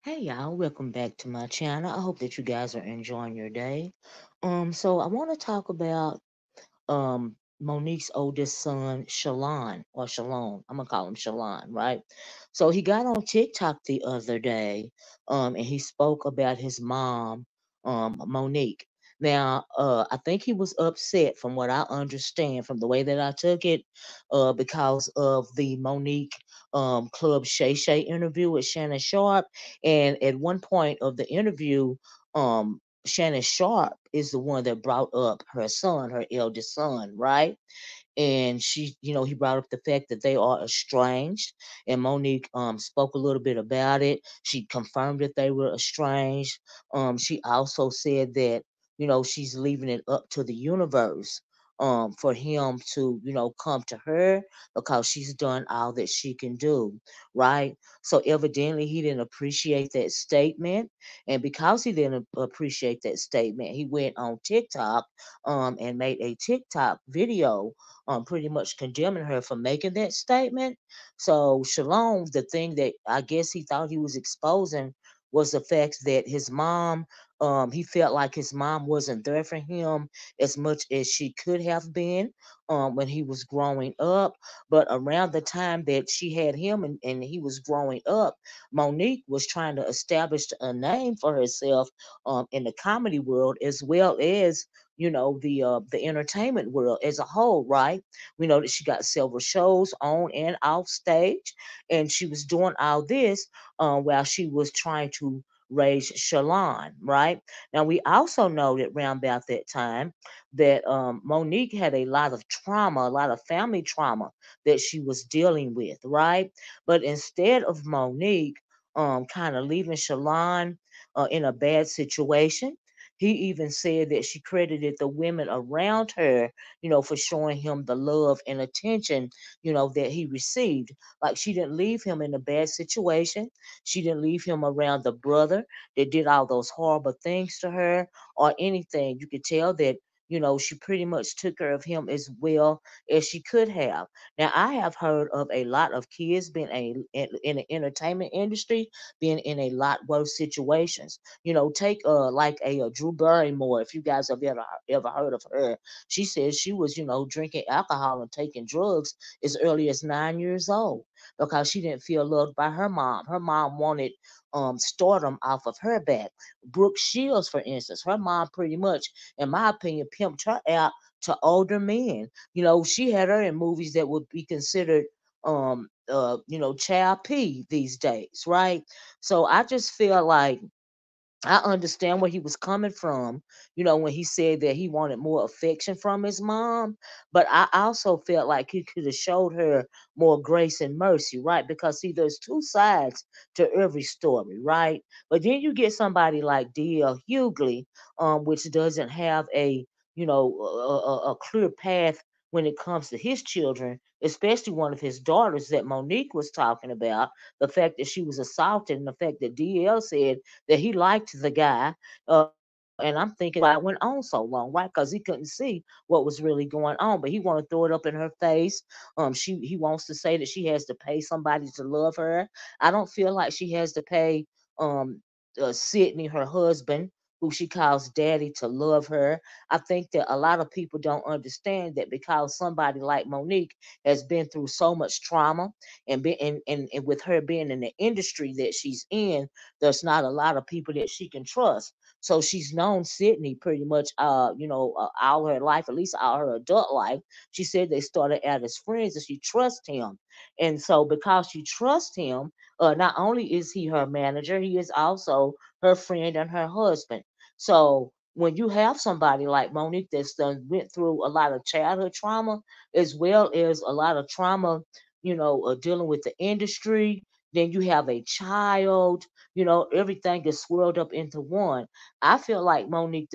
Hey y'all, welcome back to my channel. I hope that you guys are enjoying your day. So I want to talk about Monique's oldest son, Shalon or Shalon. I'm gonna call him Shalon, right? So he got on TikTok the other day, and he spoke about his mom, Monique. Now, I think he was upset from what I understand from the way that I took it, because of the Monique ClubShayShay interview with Shannon Sharp. And at one point of the interview, Shannon Sharp is the one that brought up her son, her eldest son, right? And he brought up the fact that they are estranged, and Monique spoke a little bit about it. She confirmed that they were estranged. She also said that she's leaving it up to the universe for him to come to her, because she's done all that she can do, right? So evidently he didn't appreciate that statement, and because he didn't appreciate that statement, he went on TikTok and made a TikTok video pretty much condemning her for making that statement. So Shalom, the thing that I guess he thought he was exposing was the fact that his mom, he felt like his mom wasn't there for him as much as she could have been when he was growing up. But around the time that she had him and he was growing up, Monique was trying to establish a name for herself in the comedy world, as well as the entertainment world as a whole, right? We know that she got several shows on and off stage, and she was doing all this while she was trying to raise Shalon, right? Now we also know that around about that time that Monique had a lot of trauma, a lot of family trauma that she was dealing with, right? But instead of Monique kind of leaving Shalon in a bad situation, he even said that she credited the women around her, for showing him the love and attention, that he received. Like, she didn't leave him in a bad situation. She didn't leave him around the brother that did all those horrible things to her or anything. You could tell that, she pretty much took care of him as well as she could have. Now, I have heard of a lot of kids being in the entertainment industry, being in a lot worse situations. Take like a Drew Barrymore, if you guys have ever heard of her. She says she was, drinking alcohol and taking drugs as early as 9 years old because she didn't feel loved by her mom. Her mom wanted stardom off of her back. Brooke Shields, for instance, her mom pretty much, in my opinion, pimped her out to older men. She had her in movies that would be considered child P these days, right? So I just feel like I understand where he was coming from, when he said that he wanted more affection from his mom. But I also felt like he could have showed her more grace and mercy, right? Because, see, there's two sides to every story, right? But then you get somebody like D.L. Hughley, which doesn't have a clear path when it comes to his children, especially one of his daughters that Monique was talking about, the fact that she was assaulted, and the fact that DL said that he liked the guy. And I'm thinking, why it went on so long, right? Because he couldn't see what was really going on, but he want to throw it up in her face. He wants to say that she has to pay somebody to love her. I don't feel like she has to pay um Sydney, her husband, who she calls daddy, to love her. I think that a lot of people don't understand that because somebody like Monique has been through so much trauma, and with her being in the industry that she's in, there's not a lot of people that she can trust. So she's known Sydney pretty much, all her life, at least all her adult life. She said they started out as friends and she trusts him. And so because she trusts him, not only is he her manager, he is also her friend and her husband. So when you have somebody like Monique that's done went through a lot of childhood trauma, as well as a lot of trauma, dealing with the industry, then you have a child, everything is swirled up into one. I feel like Monique,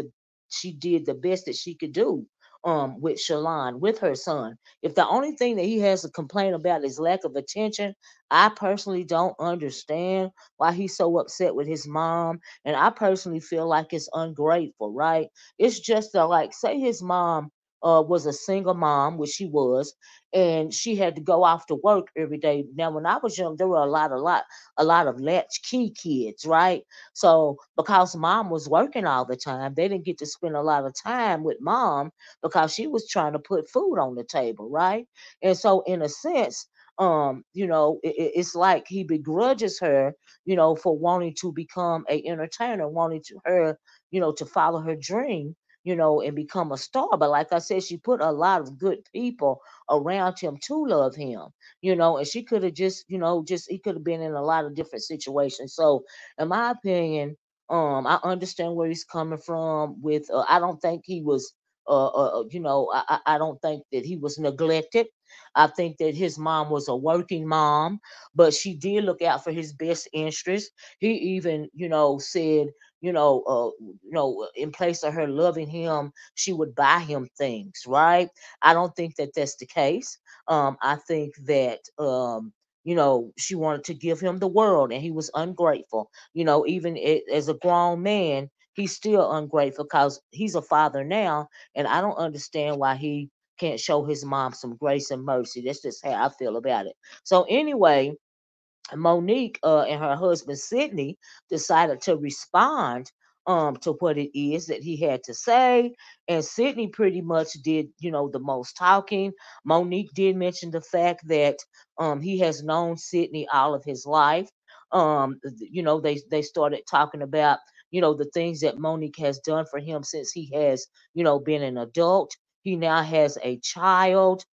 she did the best that she could do with Shalon, with her son. If the only thing that he has to complain about is lack of attention, I personally don't understand why he's so upset with his mom. And I personally feel like it's ungrateful, right? It's just like, say his mom was a single mom, which she was, and she had to go off to work every day. Now, when I was young, there were a lot of latchkey kids, right? So because mom was working all the time, they didn't get to spend a lot of time with mom because she was trying to put food on the table, right? And so, in a sense, it's like he begrudges her, for wanting to become a entertainer, wanting to her, to follow her dream, and become a star. But like I said, she put a lot of good people around him to love him, and she could have just, just he could have been in a lot of different situations. So, in my opinion, I understand where he's coming from. With, I don't think he was, I don't think that he was neglected. I think that his mom was a working mom, but she did look out for his best interest. He even, said, in place of her loving him, she would buy him things, right? I don't think that that's the case. I think that, she wanted to give him the world, and he was ungrateful. Even as a grown man, he's still ungrateful because he's a father now, and I don't understand why he can't show his mom some grace and mercy. That's just how I feel about it. So anyway, Monique and her husband Sydney decided to respond to what it is that he had to say. And Sydney pretty much did, the most talking. Monique did mention the fact that he has known Sydney all of his life. They started talking about, the things that Monique has done for him since he has, been an adult. He now has a child.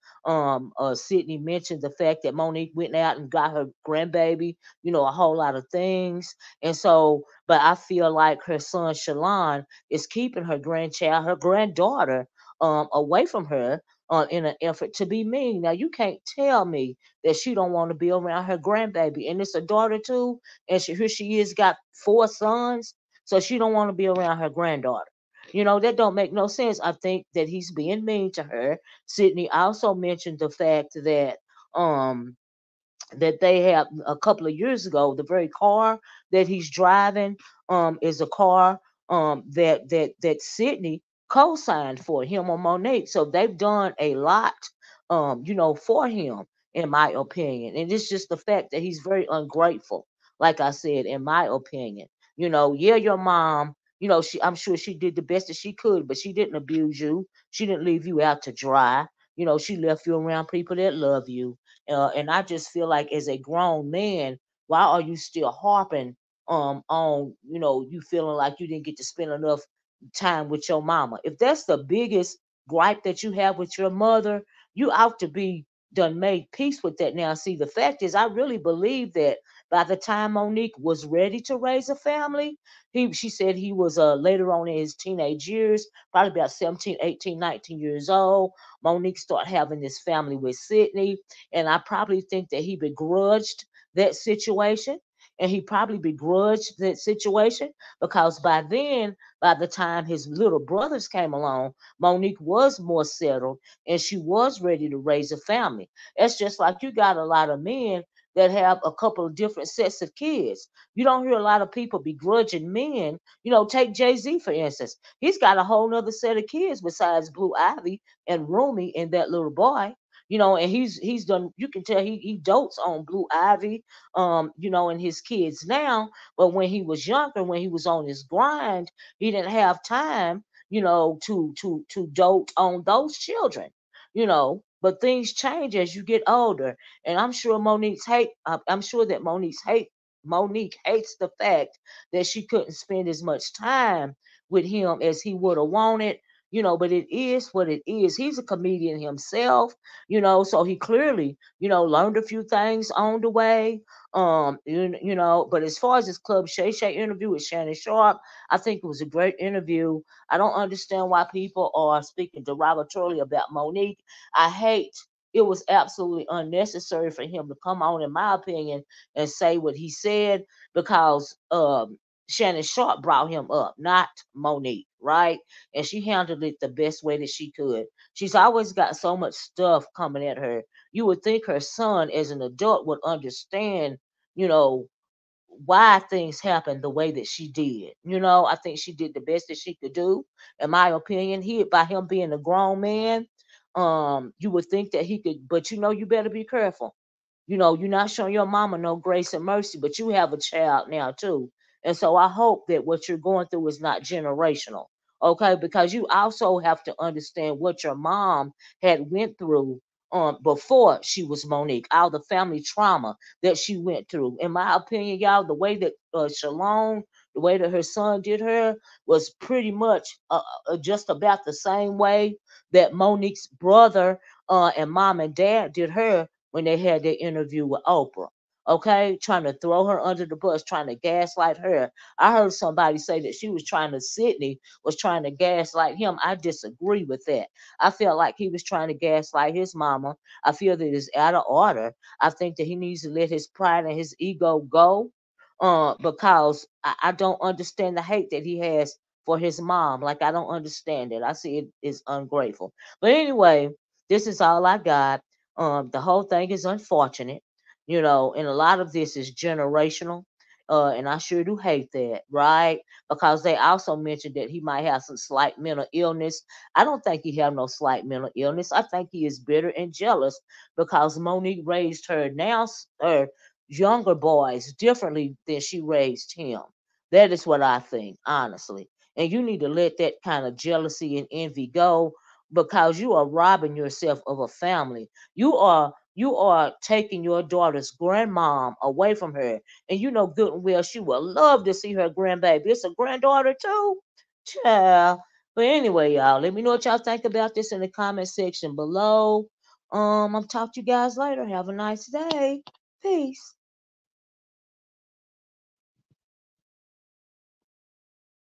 Sydney mentioned the fact that Monique went out and got her grandbaby, a whole lot of things. And so, but I feel like her son Shalon is keeping her grandchild, her granddaughter, away from her, in an effort to be mean. Now you can't tell me that she don't want to be around her grandbaby, and it's a daughter too, and here she is, got four sons, so she don't want to be around her granddaughter. That don't make no sense. I think that he's being mean to her. Sydney also mentioned the fact um that they have a couple of years ago, the very car that he's driving is a car that Sydney co-signed for him or Monique. So they've done a lot for him, in my opinion. And it's just the fact that he's very ungrateful, like I said, in my opinion. Yeah, your mom, I'm sure she did the best that she could, but she didn't abuse you. She didn't leave you out to dry. She left you around people that love you. And I just feel like, as a grown man, why are you still harping on, you feeling like you didn't get to spend enough time with your mama? If that's the biggest gripe that you have with your mother, you ought to be done made peace with that. Now, see, the fact is, I really believe that by the time Monique was ready to raise a family, she said he was later on in his teenage years, probably about 17, 18, 19 years old. Monique started having this family with Sydney, and I probably think that he begrudged that situation. And he probably begrudged that situation because by then, by the time his little brothers came along, Monique was more settled and she was ready to raise a family. It's just like you got a lot of men that have a couple of different sets of kids. You don't hear a lot of people begrudging men. Take Jay-Z, for instance. He's got a whole nother set of kids besides Blue Ivy and Rumi and that little boy. And he's done. You can tell he dotes on Blue Ivy, and his kids now. But when he was younger, when he was on his grind, he didn't have time, to dote on those children. But things change as you get older, and I'm sure that Monique hates the fact that she couldn't spend as much time with him as he would have wanted. But it is what it is. He's a comedian himself, so he clearly, learned a few things on the way. But as far as this Club Shay Shay interview with Shannon Sharp, I think it was a great interview. I don't understand why people are speaking derogatorily about Monique. I hate It was absolutely unnecessary for him to come on, in my opinion, and say what he said because Shannon Sharp brought him up, not Monique, right? And she handled it the best way that she could. She's always got so much stuff coming at her. You would think her son, as an adult, would understand, you know, why things happened the way that she did. I think she did the best that she could do, in my opinion. By him being a grown man, You would think that he could, but you better be careful. You're not showing your mama no grace and mercy, but you have a child now too. And so I hope that what you're going through is not generational. Okay, because you also have to understand what your mom had went through before she was Monique, all the family trauma that she went through. In my opinion, y'all, the way that Shalom, the way that her son did her was pretty much just about the same way that Monique's brother and mom and dad did her when they had their interview with Oprah. Okay, trying to throw her under the bus, trying to gaslight her. I heard somebody say that Sydney was trying to gaslight him. I disagree with that. I felt like he was trying to gaslight his mama. I feel that it's out of order. I think that he needs to let his pride and his ego go. Because I don't understand the hate that he has for his mom. Like I don't understand it. I see it is ungrateful. But anyway, this is all I got. The whole thing is unfortunate, and a lot of this is generational. And I sure do hate that, right? Because they also mentioned that he might have some slight mental illness. I don't think he have no slight mental illness. I think he is bitter and jealous because Monique raised her younger boys differently than she raised him. That is what I think, honestly. And you need to let that kind of jealousy and envy go because you are robbing yourself of a family. You are taking your daughter's grandmom away from her. And you know good and well she would love to see her grandbaby. It's a granddaughter too. Child. But anyway, y'all, let me know what y'all think about this in the comment section below. I'll talk to you guys later. Have a nice day. Peace.